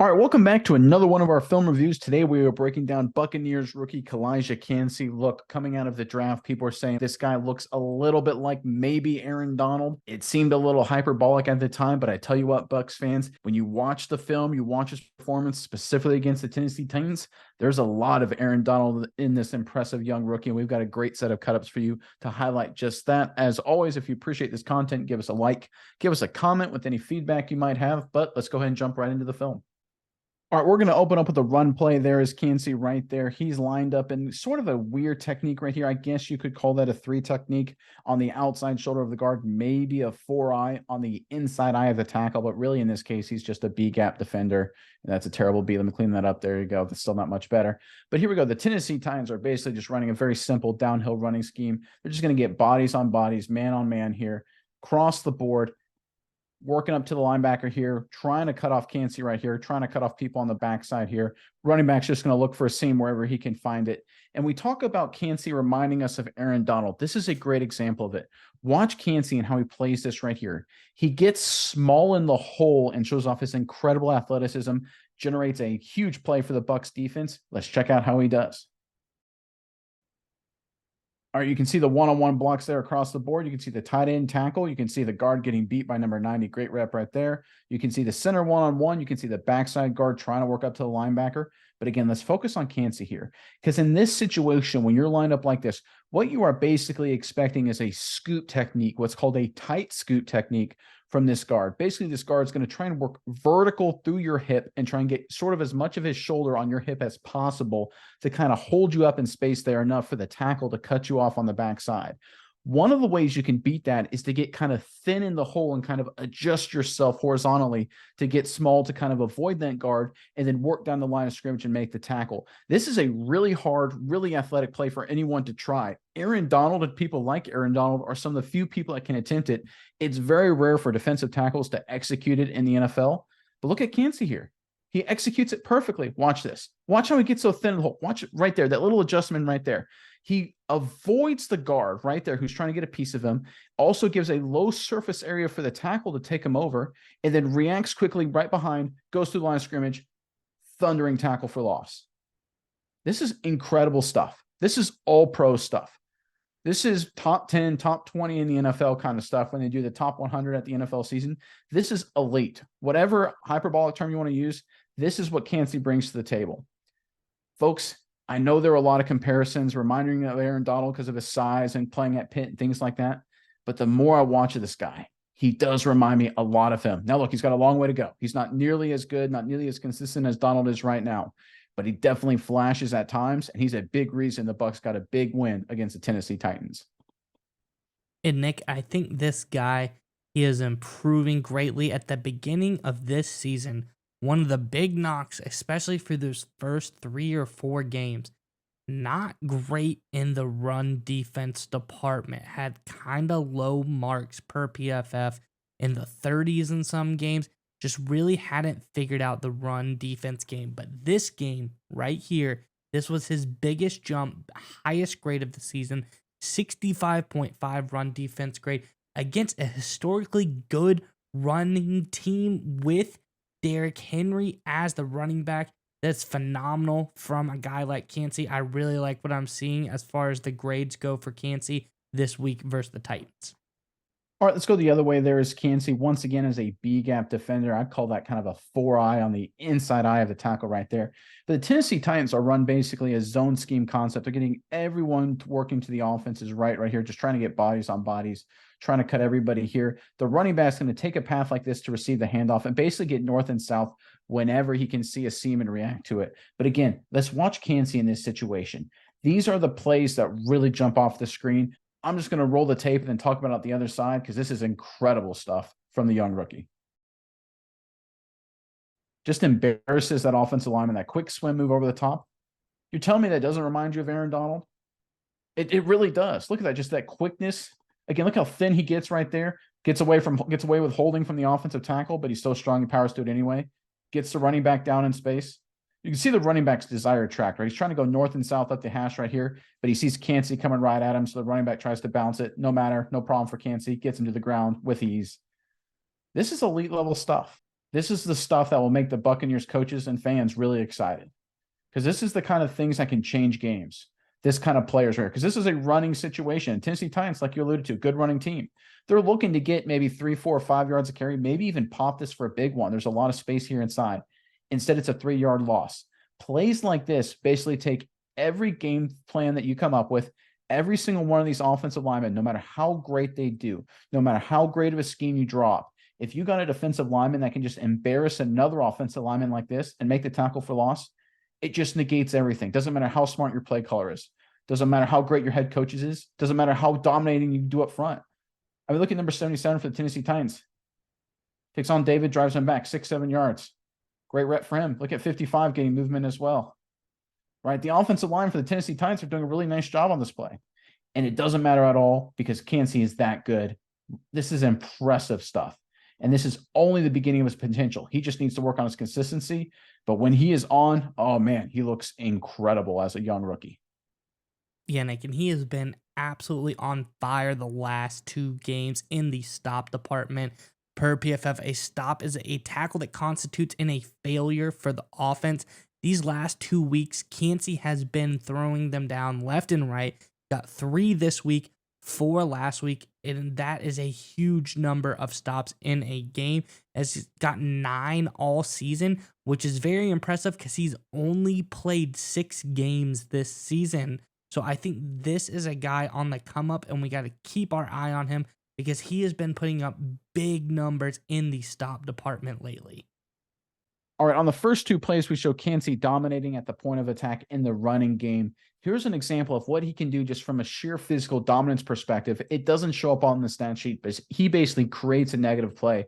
All right, welcome back to another one of our film reviews. Today we are breaking down Buccaneers rookie Calijah Kancey. Look, coming out of the draft, people are saying this guy looks a little bit like maybe Aaron Donald. It seemed a little hyperbolic at the time, but I tell you what, Bucs fans, when you watch the film, you watch his performance specifically against the Tennessee Titans, there's a lot of Aaron Donald in this impressive young rookie, and we've got a great set of cut-ups for you to highlight just that. As always, if you appreciate this content, give us a like, give us a comment with any feedback you might have, but let's go ahead and jump right into the film. All right, we're going to open up with a run play. There is Kancey right there. He's lined up in sort of a weird technique right here. I guess you could call that a 3 technique on the outside shoulder of the guard, maybe a 4-eye on the inside eye of the tackle, but really in this case, he's just a B-gap defender. And that's a terrible B. Let me clean that up. There you go. That's still not much better. But here we go. The Tennessee Titans are basically just running a very simple downhill running scheme. They're just going to get bodies on bodies, man on man here, cross the board, working up to the linebacker here, trying to cut off Kancey right here, trying to cut off people on the backside here. Running back's just going to look for a seam wherever he can find it. And we talk about Kancey reminding us of Aaron Donald. This is a great example of it. Watch Kancey and how he plays this right here. He gets small in the hole and shows off his incredible athleticism, generates a huge play for the Bucs defense. Let's check out how he does. All right, you can see the one-on-one blocks there across the board. You can see the tight end tackle. You can see the guard getting beat by number 90. Great rep right there. You can see the center one-on-one. You can see the backside guard trying to work up to the linebacker. But again, let's focus on Kancey here. Because in this situation, when you're lined up like this, what you are basically expecting is a scoot technique, what's called a tight scoot technique from this guard. Basically, this guard is going to try and work vertical through your hip and try and get sort of as much of his shoulder on your hip as possible to kind of hold you up in space there enough for the tackle to cut you off on the backside. One of the ways you can beat that is to get kind of thin in the hole and kind of adjust yourself horizontally to get small to kind of avoid that guard and then work down the line of scrimmage and make the tackle. This is a really hard, really athletic play for anyone to try. Aaron Donald and people like Aaron Donald are some of the few people that can attempt it. It's very rare for defensive tackles to execute it in the NFL. But look at Kancey here. He executes it perfectly. Watch this. Watch how he gets so thin in the hole. Watch it right there, that little adjustment right there. He avoids the guard right there who's trying to get a piece of him, also gives a low surface area for the tackle to take him over, and then reacts quickly right behind, goes through the line of scrimmage, thundering tackle for loss. This is incredible stuff. This is all pro stuff. This is top 10, top 20 in the NFL kind of stuff when they do the top 100 at the NFL season. This is elite. Whatever hyperbolic term you want to use, this is what Kancey brings to the table. Folks, I know there are a lot of comparisons reminding me of Aaron Donald because of his size and playing at Pitt and things like that. But the more I watch of this guy, he does remind me a lot of him. Now, look, he's got a long way to go. He's not nearly as good, not nearly as consistent as Donald is right now. But he definitely flashes at times, and he's a big reason the Bucs got a big win against the Tennessee Titans. And Nick, I think this guy, he is improving greatly at the beginning of this season. One of the big knocks, especially for those first 3 or 4 games, not great in the run defense department. Had kind of low marks per PFF in the 30s in some games. Just really hadn't figured out the run defense game. But this game right here, this was his biggest jump, highest grade of the season, 65.5 run defense grade against a historically good running team with Derrick Henry as the running back. That's phenomenal from a guy like Kancey. I really like what I'm seeing as far as the grades go for Kancey this week versus the Titans. All right, let's go the other way. There is Kancey once again as a B-gap defender. I'd call that kind of a 4-eye on the inside eye of the tackle right there. But the Tennessee Titans are run basically a zone scheme concept. They're getting everyone working to the offense's right here, just trying to get bodies on bodies, trying to cut everybody here. The running back's going to take a path like this to receive the handoff and basically get north and south whenever he can see a seam and react to it. But again, let's watch Kancey in this situation. These are the plays that really jump off the screen. I'm just going to roll the tape and then talk about it the other side because this is incredible stuff from the young rookie. Just embarrasses that offensive lineman, that quick swim move over the top. You're telling me that doesn't remind you of Aaron Donald? It really does. Look at that, just that quickness. Again, look how thin he gets right there. Gets away with holding from the offensive tackle, but he's so strong he powers to it anyway. Gets the running back down in space. You can see the running back's desired track, right? He's trying to go north and south up the hash right here, but he sees Kancey coming right at him, so the running back tries to bounce it. No matter, no problem for Kancey. Gets him to the ground with ease. This is elite level stuff. This is the stuff that will make the Buccaneers coaches and fans really excited, because this is the kind of things that can change games. This kind of players are, because this is a running situation. Tennessee Titans, like you alluded to, good running team. They're looking to get maybe 3, 4, or 5 yards of carry, maybe even pop this for a big one. There's a lot of space here inside. Instead, it's a 3-yard loss. Plays like this basically take every game plan that you come up with, every single one of these offensive linemen, no matter how great they do, no matter how great of a scheme you draw up, if you got a defensive lineman that can just embarrass another offensive lineman like this and make the tackle for loss, it just negates everything. Doesn't matter how smart your play caller is. Doesn't matter how great your head coaches is. Doesn't matter how dominating you do up front. I mean, look at number 77 for the Tennessee Titans. Takes on David, drives him back 6, 7 yards. Great rep for him. Look at 55 getting movement as well. Right? The offensive line for the Tennessee Titans are doing a really nice job on this play. And it doesn't matter at all because Kancey is that good. This is impressive stuff. And this is only the beginning of his potential. He just needs to work on his consistency. But when he is on, oh man, he looks incredible as a young rookie. Yeah, Nick, and he has been absolutely on fire the last 2 games in the stop department. Per PFF, a stop is a tackle that constitutes in a failure for the offense. These last 2 weeks, Kancey has been throwing them down left and right. Got 3 this week, 4 last week, and that is a huge number of stops in a game, as he's got 9 all season, which is very impressive because he's only played 6 games this season. So I think this is a guy on the come up, and we got to keep our eye on him because he has been putting up big numbers in the stop department lately. All right, on the first 2 plays, we show Kancey dominating at the point of attack in the running game. Here's an example of what he can do just from a sheer physical dominance perspective. It doesn't show up on the stat sheet, but he basically creates a negative play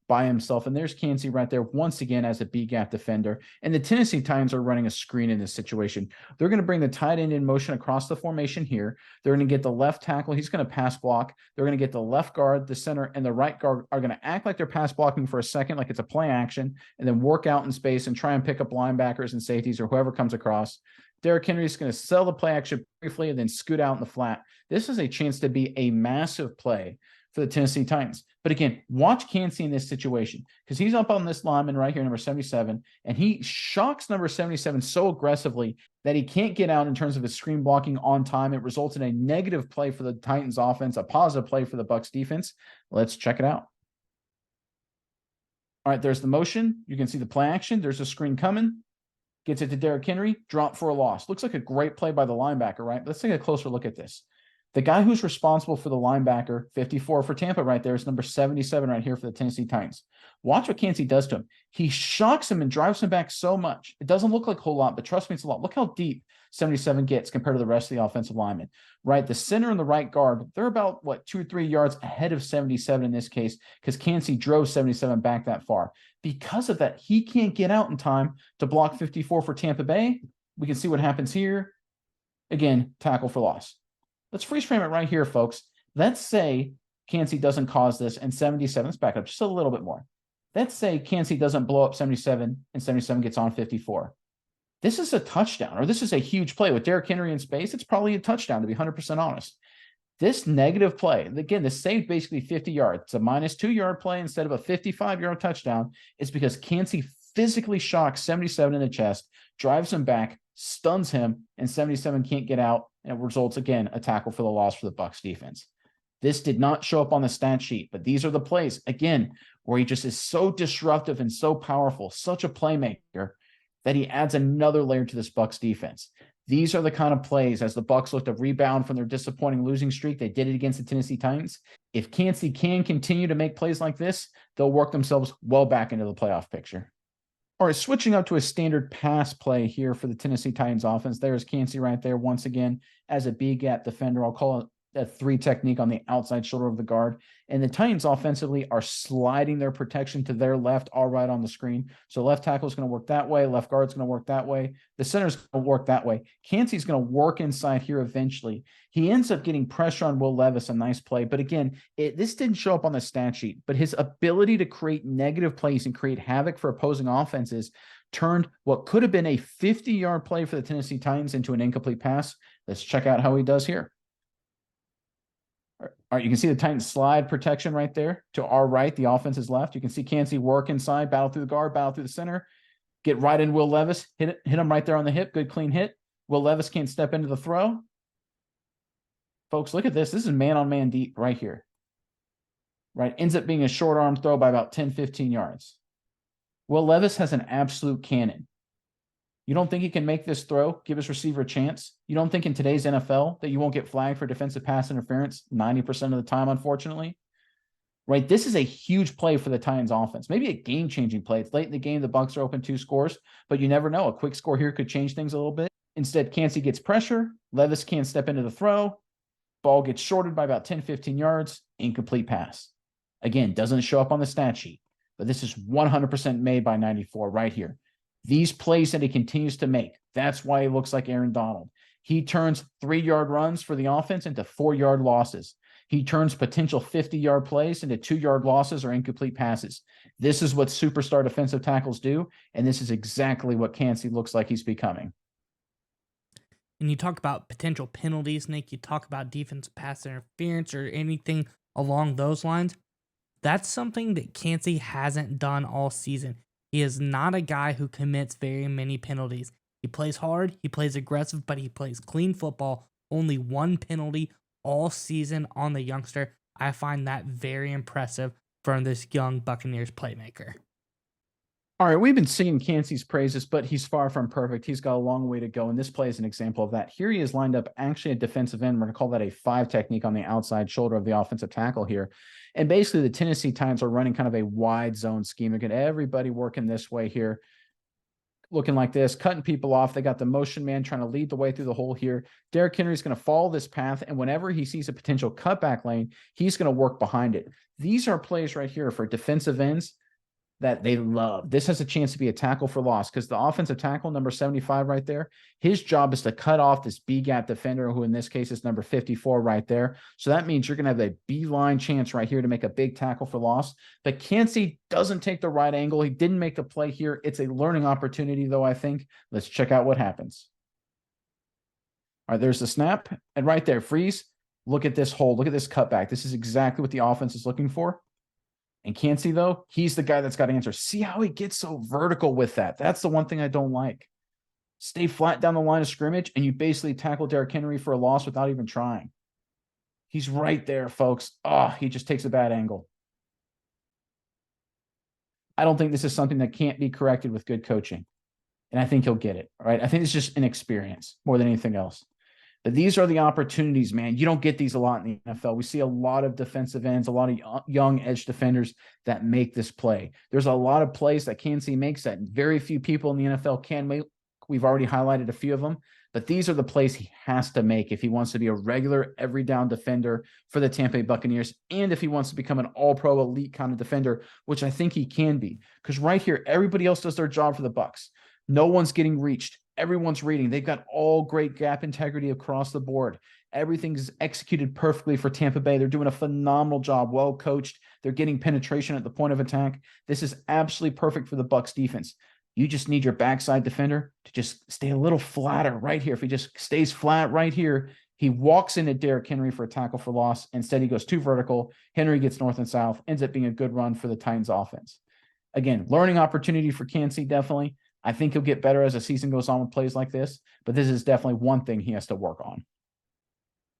by himself. And there's Kancey right there once again as a B-gap defender. And the Tennessee Titans are running a screen in this situation. They're going to bring the tight end in motion across the formation here. They're going to get the left tackle. He's going to pass block. They're going to get the left guard, the center, and the right guard are going to act like they're pass blocking for a second, like it's a play action, and then work out in space and try and pick up linebackers and safeties or whoever comes across. Derrick Henry is going to sell the play action briefly and then scoot out in the flat. This is a chance to be a massive play for the Tennessee Titans. But again, watch Kancey in this situation because he's up on this lineman right here, number 77, and he shocks number 77 so aggressively that he can't get out in terms of his screen blocking on time. It results in a negative play for the Titans offense, a positive play for the Bucs defense. Let's check it out. All right, there's the motion. You can see the play action. There's a screen coming. Gets it to Derrick Henry, drop for a loss. Looks like a great play by the linebacker, right? Let's take a closer look at this. The guy who's responsible for the linebacker, 54 for Tampa right there, is number 77 right here for the Tennessee Titans. Watch what Kancey does to him. He shocks him and drives him back so much. It doesn't look like a whole lot, but trust me, it's a lot. Look how deep 77 gets compared to the rest of the offensive linemen, right? The center and the right guard, they're about, 2 or 3 yards ahead of 77 in this case because Kancey drove 77 back that far. Because of that, he can't get out in time to block 54 for Tampa Bay. We can see what happens here. Again, tackle for loss. Let's freeze frame it right here, folks. Let's say Kancey doesn't cause this and 77, let's back up just a little bit more. Let's say Kancey doesn't blow up 77 and 77 gets on 54. This is a touchdown, or this is a huge play. With Derrick Henry in space, it's probably a touchdown, to be 100% honest. This negative play, again, this saved basically 50 yards. It's a -2 yard play instead of a 55-yard touchdown. It's because Kancey physically shocks 77 in the chest, drives him back, stuns him, and 77 can't get out, and it results, again, a tackle for the loss for the Bucs defense. This did not show up on the stat sheet, but these are the plays, again, where he just is so disruptive and so powerful, such a playmaker, that he adds another layer to this Bucs defense. These are the kind of plays as the Bucs look to rebound from their disappointing losing streak. They did it against the Tennessee Titans. If Kancey can continue to make plays like this, they'll work themselves well back into the playoff picture. All right, switching up to a standard pass play here for the Tennessee Titans offense. There's Kancey right there once again as a B-gap defender. I'll call it a 3 technique on the outside shoulder of the guard. And the Titans offensively are sliding their protection to their left, all right on the screen. So left tackle is going to work that way. Left guard is going to work that way. The center is going to work that way. Kancey's going to work inside here eventually. He ends up getting pressure on Will Levis, a nice play. But again, this didn't show up on the stat sheet, but his ability to create negative plays and create havoc for opposing offenses turned what could have been a 50-yard play for the Tennessee Titans into an incomplete pass. Let's check out how he does here. All right, you can see the Titans slide protection right there to our right. The offense is left. You can see Kancey work inside, battle through the guard, battle through the center, get right in Will Levis, hit him right there on the hip. Good clean hit. Will Levis can't step into the throw. Folks, look at this. This is man-on-man deep right here. Right, ends up being a short arm throw by about 10, 15 yards. Will Levis has an absolute cannon. You don't think he can make this throw, give his receiver a chance? You don't think in today's NFL that you won't get flagged for defensive pass interference 90% of the time, unfortunately? Right, this is a huge play for the Titans offense. Maybe a game-changing play. It's late in the game. The Bucs are open 2 scores, but you never know. A quick score here could change things a little bit. Instead, Kancey gets pressure. Levis can't step into the throw. Ball gets shorted by about 10, 15 yards. Incomplete pass. Again, doesn't show up on the stat sheet, but this is 100% made by 94 right here. These plays that he continues to make, that's why he looks like Aaron Donald. He turns 3-yard runs for the offense into 4-yard losses. He turns potential 50-yard plays into 2-yard losses or incomplete passes. This is what superstar defensive tackles do, and this is exactly what Kancey looks like he's becoming. And you talk about potential penalties, Nick. You talk about defensive pass interference or anything along those lines. That's something that Kancey hasn't done all season. He is not a guy who commits very many penalties. He plays hard, he plays aggressive, but he plays clean football. Only 1 penalty all season on the youngster. I find that very impressive from this young Buccaneers playmaker. All right, we've been singing Kancey's praises, but he's far from perfect. He's got a long way to go, and this play is an example of that. Here he is lined up actually at defensive end. We're going to call that a 5 technique on the outside shoulder of the offensive tackle here. And basically, the Tennessee Titans are running kind of a wide zone scheme. They're getting everybody working this way here, looking like this, cutting people off. They got the motion man trying to lead the way through the hole here. Derrick Henry's going to follow this path, and whenever he sees a potential cutback lane, he's going to work behind it. These are plays right here for defensive ends that they love. This has a chance to be a tackle for loss because the offensive tackle, number 75 right there, his job is to cut off this B-gap defender, who in this case is number 54 right there. So that means you're going to have a B-line chance right here to make a big tackle for loss. But Kancey doesn't take the right angle. He didn't make the play here. It's a learning opportunity, though, I think. Let's check out what happens. All right, there's the snap. And right there, freeze. Look at this hole. Look at this cutback. This is exactly what the offense is looking for. And Kancey, though, he's the guy that's got answers. See how he gets so vertical with that. That's the one thing I don't like. Stay flat down the line of scrimmage, and you basically tackle Derrick Henry for a loss without even trying. He's right there, folks. Oh, he just takes a bad angle. I don't think this is something that can't be corrected with good coaching. And I think he'll get it, all right? I think it's just an experience more than anything else. But these are the opportunities, man. You don't get these a lot in the NFL. We see a lot of defensive ends, a lot of young edge defenders that make this play. There's a lot of plays that Kancey makes that very few people in the NFL can make. We've already highlighted a few of them, but these are the plays he has to make if he wants to be a regular every down defender for the Tampa Bay Buccaneers, and if he wants to become an all-pro elite kind of defender, which I think he can be. Because right here, everybody else does their job for the Bucs. No one's getting reached. Everyone's reading. They've got all great gap integrity across the board. Everything's executed perfectly for Tampa Bay. They're doing a phenomenal job, well coached. They're getting penetration at the point of attack. This is absolutely perfect for the Bucs defense. You just need your backside defender to just stay a little flatter right here. If he just stays flat right here, he walks into Derrick Henry for a tackle for loss. Instead, he goes too vertical. Henry gets north and south, ends up being a good run for the Titans offense. Again, learning opportunity for Kancey, definitely. I think he'll get better as the season goes on with plays like this, but this is definitely one thing he has to work on.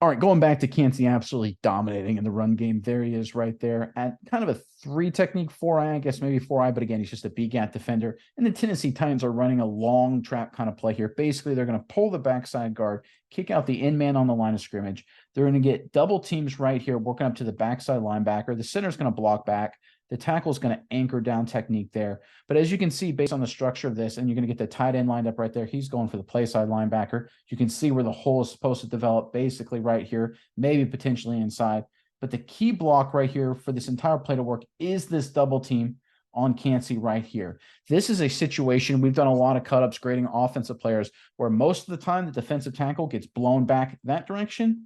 All right, going back to Kancey absolutely dominating in the run game. There he is right there at kind of a 3 technique, 4-eye, I guess maybe 4-eye, but again, he's just a B-gap defender. And the Tennessee Titans are running a long trap kind of play here. Basically, they're going to pull the backside guard, kick out the end man on the line of scrimmage. They're going to get double teams right here, working up to the backside linebacker. The center's going to block back. The tackle is going to anchor down technique there. But as you can see, based on the structure of this, and you're going to get the tight end lined up right there, he's going for the play side linebacker. You can see where the hole is supposed to develop, basically right here, maybe potentially inside. But the key block right here for this entire play to work is this double team on Kancey right here. This is a situation, we've done a lot of cut-ups grading offensive players where most of the time the defensive tackle gets blown back that direction,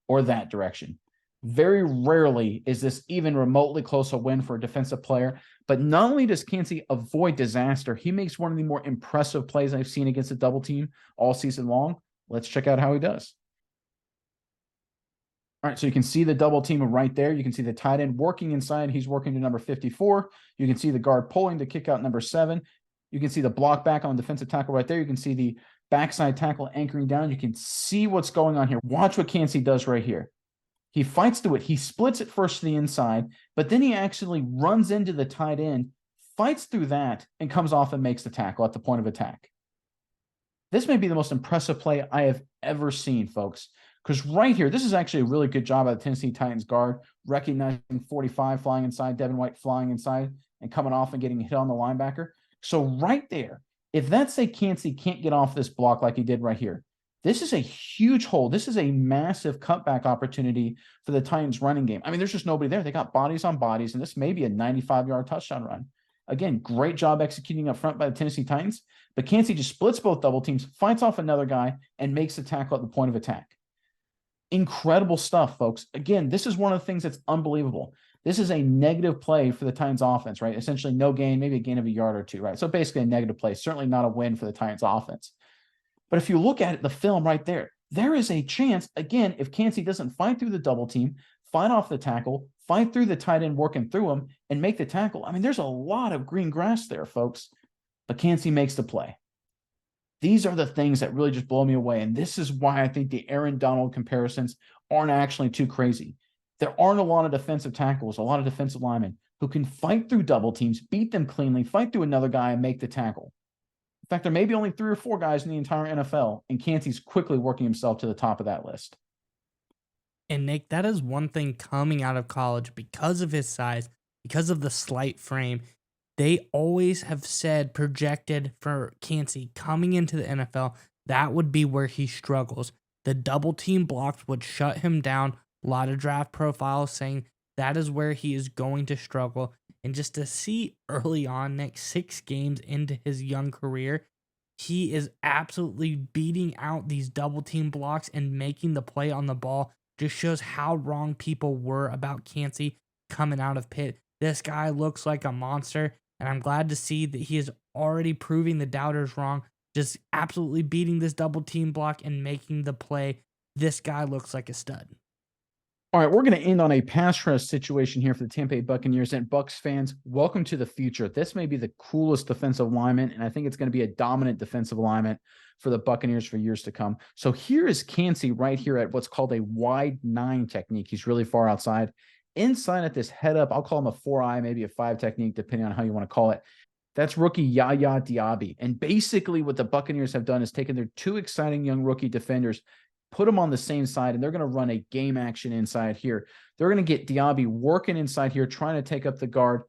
or that direction. Very rarely is this even remotely close a win for a defensive player. But not only does Kancey avoid disaster, he makes one of the more impressive plays I've seen against a double team all season long. Let's check out how he does. All right, so you can see the double team right there. You can see the tight end working inside. He's working to number 54. You can see the guard pulling to kick out number 7. You can see the block back on defensive tackle right there. You can see the backside tackle anchoring down. You can see what's going on here. Watch what Kancey does right here. He fights through it. He splits it first to the inside, but then he actually runs into the tight end, fights through that, and comes off and makes the tackle at the point of attack. This may be the most impressive play I have ever seen, folks, because right here, this is actually a really good job by the Tennessee Titans guard, recognizing 45 flying inside, Devin White flying inside, and coming off and getting hit on the linebacker. So right there, if that's say Kancey can't get off this block like he did right here, this is a huge hole. This is a massive cutback opportunity for the Titans running game. I mean, there's just nobody there. They got bodies on bodies, and this may be a 95-yard touchdown run. Again, great job executing up front by the Tennessee Titans, but Kancey just splits both double teams, fights off another guy, and makes the tackle at the point of attack. Incredible stuff, folks. Again, this is one of the things that's unbelievable. This is a negative play for the Titans offense, right? Essentially no gain, maybe a gain of a yard or two, right? So basically a negative play, certainly not a win for the Titans offense. But if you look at it, the film right there, there is a chance, again, if Kancey doesn't fight through the double team, fight off the tackle, fight through the tight end working through him, and make the tackle. I mean, there's a lot of green grass there, folks. But Kancey makes the play. These are the things that really just blow me away. And this is why I think the Aaron Donald comparisons aren't actually too crazy. There aren't a lot of defensive tackles, a lot of defensive linemen who can fight through double teams, beat them cleanly, fight through another guy, and make the tackle. In fact, there may be only 3 or 4 guys in the entire NFL, and Kancey's quickly working himself to the top of that list. And Nick, that is one thing coming out of college because of his size, because of the slight frame. They always have said projected for Kancey coming into the NFL, that would be where he struggles. The double team blocks would shut him down. A lot of draft profiles saying that is where he is going to struggle. And just to see early on, Nick, 6 games into his young career, he is absolutely beating out these double team blocks and making the play on the ball. Just shows how wrong people were about Kancey coming out of Pitt. This guy looks like a monster, and I'm glad to see that he is already proving the doubters wrong, just absolutely beating this double team block and making the play. This guy looks like a stud. All right, we're going to end on a pass rush situation here for the Tampa Bay Buccaneers. And Bucs fans, welcome to the future. This may be the coolest defensive alignment, and I think it's going to be a dominant defensive alignment for the Buccaneers for years to come. So here is Kancey right here at what's called a wide 9 technique. He's really far outside. Inside at this head up, I'll call him a 4-eye, maybe a 5 technique, depending on how you want to call it. That's rookie Yaya Diaby. And basically what the Buccaneers have done is taken their 2 exciting young rookie defenders, put them on the same side, and they're going to run a game action inside here. They're going to get Diaby working inside here, trying to take up the guard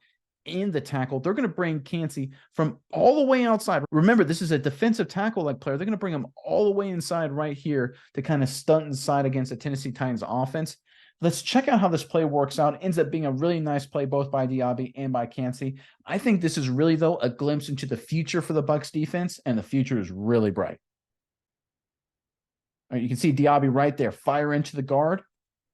and the tackle. They're going to bring Kancey from all the way outside. Remember, this is a defensive tackle-like player. They're going to bring him all the way inside right here to kind of stunt inside against the Tennessee Titans offense. Let's check out how this play works out. It ends up being a really nice play both by Diaby and by Kancey. I think this is really, though, a glimpse into the future for the Bucs defense, and the future is really bright. All right, you can see Diaby right there, fire into the guard,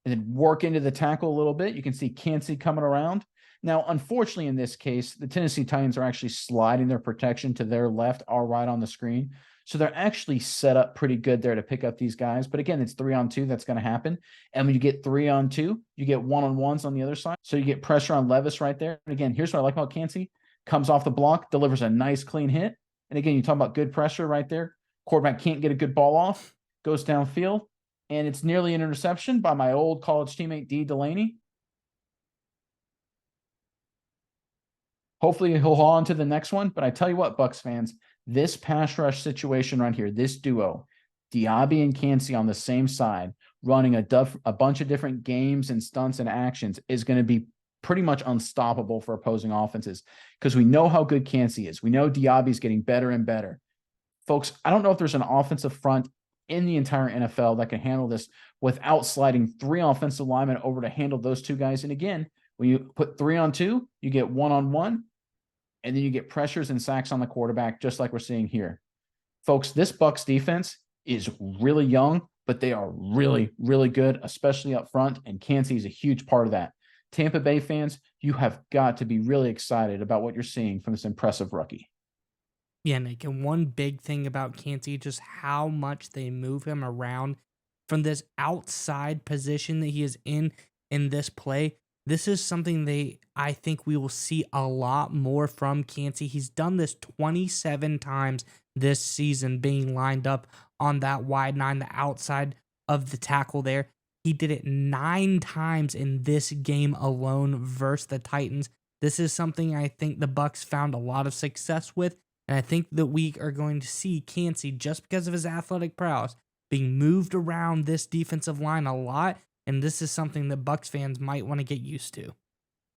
and then work into the tackle a little bit. You can see Kancey coming around. Now, unfortunately, in this case, the Tennessee Titans are actually sliding their protection to their left, our right on the screen. So they're actually set up pretty good there to pick up these guys. But again, it's 3-on-2. That's going to happen. And when you get 3-on-2, you get 1-on-1s on the other side. So you get pressure on Levis right there. And again, here's what I like about Kancey. Comes off the block, delivers a nice clean hit. And again, you talk about good pressure right there. Quarterback can't get a good ball off. Goes downfield. And it's nearly an interception by my old college teammate, D. Delaney. Hopefully he'll hold on to the next one. But I tell you what, Bucs fans, this pass rush situation right here, this duo, Diaby and Kancey on the same side, running a bunch of different games and stunts and actions is going to be pretty much unstoppable for opposing offenses because we know how good Kancey is. We know Diaby's getting better and better. Folks, I don't know if there's an offensive front in the entire NFL that can handle this without sliding 3 offensive linemen over to handle those 2 guys. And again, when you put 3-on-2, you get 1-on-1. And then you get pressures and sacks on the quarterback, just like we're seeing here. Folks, this Bucs defense is really young, but they are really, really good, especially up front, and Kancey is a huge part of that. Tampa Bay fans, you have got to be really excited about what you're seeing from this impressive rookie. Yeah, Nick, and one big thing about Kancey, just how much they move him around from this outside position that he is in this play. This is something I think we will see a lot more from Kancey. He's done this 27 times this season, being lined up on that wide nine, the outside of the tackle there. He did it 9 times in this game alone versus the Titans. This is something I think the Bucs found a lot of success with, and I think that we are going to see Kancey, just because of his athletic prowess, being moved around this defensive line a lot, and this is something that Bucs fans might want to get used to.